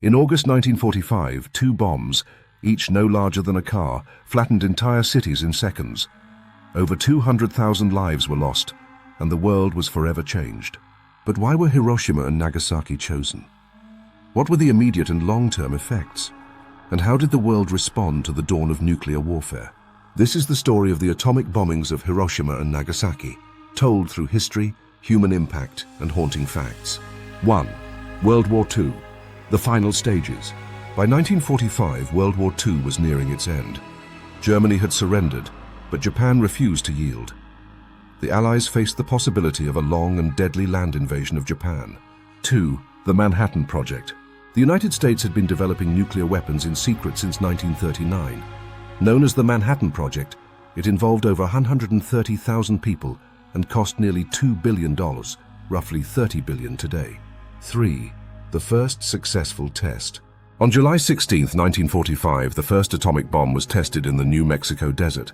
In August 1945, two bombs, each no larger than a car, flattened entire cities in seconds. Over 200,000 lives were lost, and the world was forever changed. But why were Hiroshima and Nagasaki chosen? What were the immediate and long-term effects? And how did the world respond to the dawn of nuclear warfare? This is the story of the atomic bombings of Hiroshima and Nagasaki, told through history, human impact, and haunting facts. 1. World War II. The final stages. By 1945, World War II was nearing its end. Germany had surrendered, but Japan refused to yield. The Allies faced the possibility of a long and deadly land invasion of Japan. 2. The Manhattan Project. The United States had been developing nuclear weapons in secret since 1939. Known as the Manhattan Project, it involved over 130,000 people and cost nearly $2 billion, roughly $30 billion today. 3. The first successful test. On July 16, 1945, the first atomic bomb was tested in the New Mexico desert.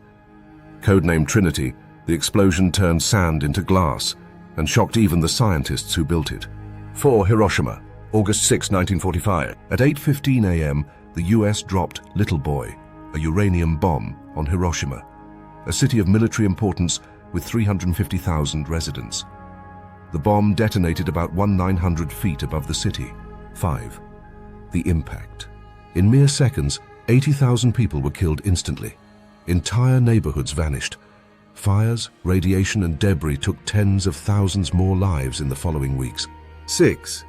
Codenamed Trinity, the explosion turned sand into glass and shocked even the scientists who built it. 4. Hiroshima, August 6, 1945. At 8:15 a.m., the US dropped Little Boy, a uranium bomb, on Hiroshima, a city of military importance with 350,000 residents. The bomb detonated about 1,900 feet above the city. 5. The impact. In mere seconds, 80,000 people were killed instantly. Entire neighborhoods vanished. Fires, radiation, and debris took tens of thousands more lives in the following weeks. 6.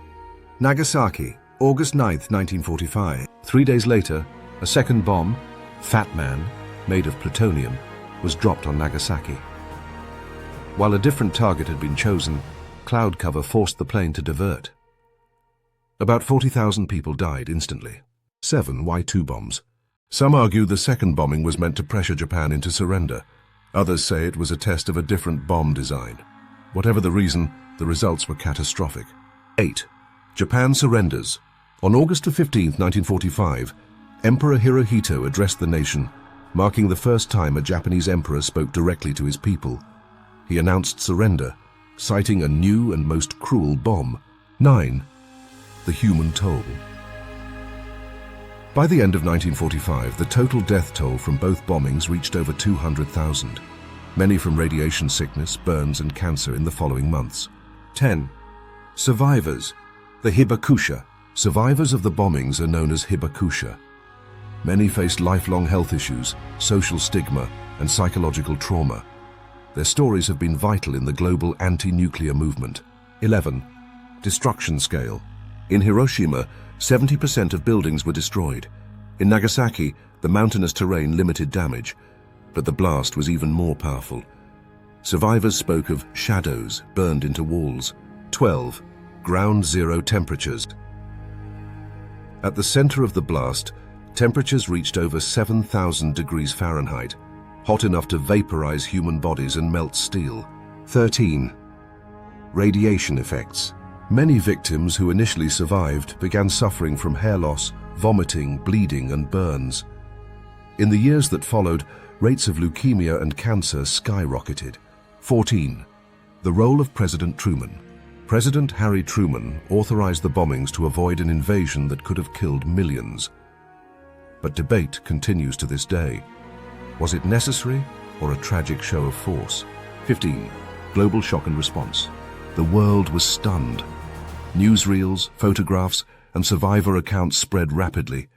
Nagasaki, August 9, 1945. 3 days later, a second bomb, Fat Man, made of plutonium, was dropped on Nagasaki. While a different target had been chosen, cloud cover forced the plane to divert. About 40,000 people died instantly. 7. Y-2 bombs. Some argue the second bombing was meant to pressure Japan into surrender. Others say it was a test of a different bomb design. Whatever the reason, the results were catastrophic. 8. Japan surrenders. On August 15, 1945, Emperor Hirohito addressed the nation, marking the first time a Japanese emperor spoke directly to his people. He announced surrender, citing a new and most cruel bomb. 9. The human toll. By the end of 1945, the total death toll from both bombings reached over 200,000, many from radiation sickness, burns, and cancer in the following months. 10. Survivors. The hibakusha. Survivors of the bombings are known as hibakusha. Many faced lifelong health issues, social stigma, and psychological trauma. Their stories have been vital in the global anti-nuclear movement. 11. Destruction scale. In Hiroshima, 70% of buildings were destroyed. In Nagasaki, the mountainous terrain limited damage, but the blast was even more powerful. Survivors spoke of shadows burned into walls. 12. Ground zero temperatures. At the center of the blast, temperatures reached over 7,000 degrees Fahrenheit, hot enough to vaporize human bodies and melt steel. 13. Radiation effects. Many victims who initially survived began suffering from hair loss, vomiting, bleeding, and burns. In the years that followed, rates of leukemia and cancer skyrocketed. 14. The role of President Truman. President Harry Truman authorized the bombings to avoid an invasion that could have killed millions. But debate continues to this day. Was it necessary or a tragic show of force? 15. Global shock and response. The world was stunned. Newsreels, photographs, and survivor accounts spread rapidly.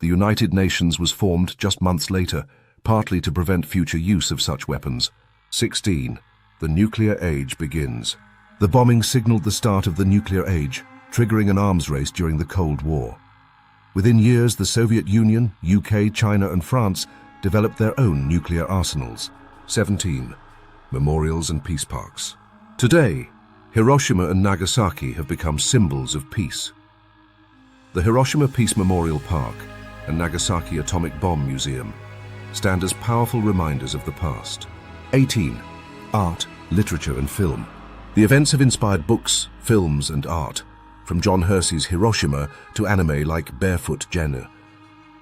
The United Nations was formed just months later, partly to prevent future use of such weapons. 16. The nuclear age begins. The bombing signaled the start of the nuclear age, triggering an arms race during the Cold War. Within years, the Soviet Union, UK, China, and France developed their own nuclear arsenals. 17. Memorials and peace parks. Today, Hiroshima and Nagasaki have become symbols of peace. The Hiroshima Peace Memorial Park and Nagasaki Atomic Bomb Museum stand as powerful reminders of the past. 18. Art, literature, and film. The events have inspired books, films, and art, from John Hersey's Hiroshima to anime like Barefoot Gen.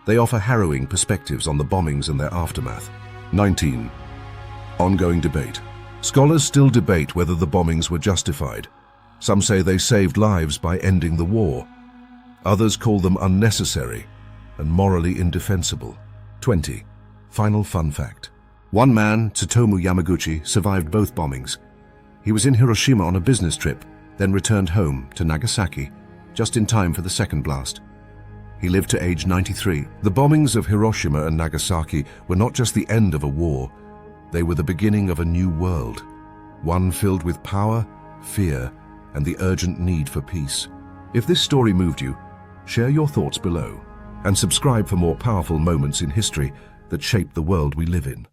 They offer harrowing perspectives on the bombings and their aftermath. 19. Ongoing debate. Scholars still debate whether the bombings were justified. Some say they saved lives by ending the war. Others call them unnecessary and morally indefensible. 20. Final fun fact. One man, Tsutomu Yamaguchi, survived both bombings. He was in Hiroshima on a business trip, then returned home to Nagasaki, just in time for the second blast. He lived to age 93. The bombings of Hiroshima and Nagasaki were not just the end of a war, they were the beginning of a new world, one filled with power, fear, and the urgent need for peace. If this story moved you, share your thoughts below and subscribe for more powerful moments in history that shape the world we live in.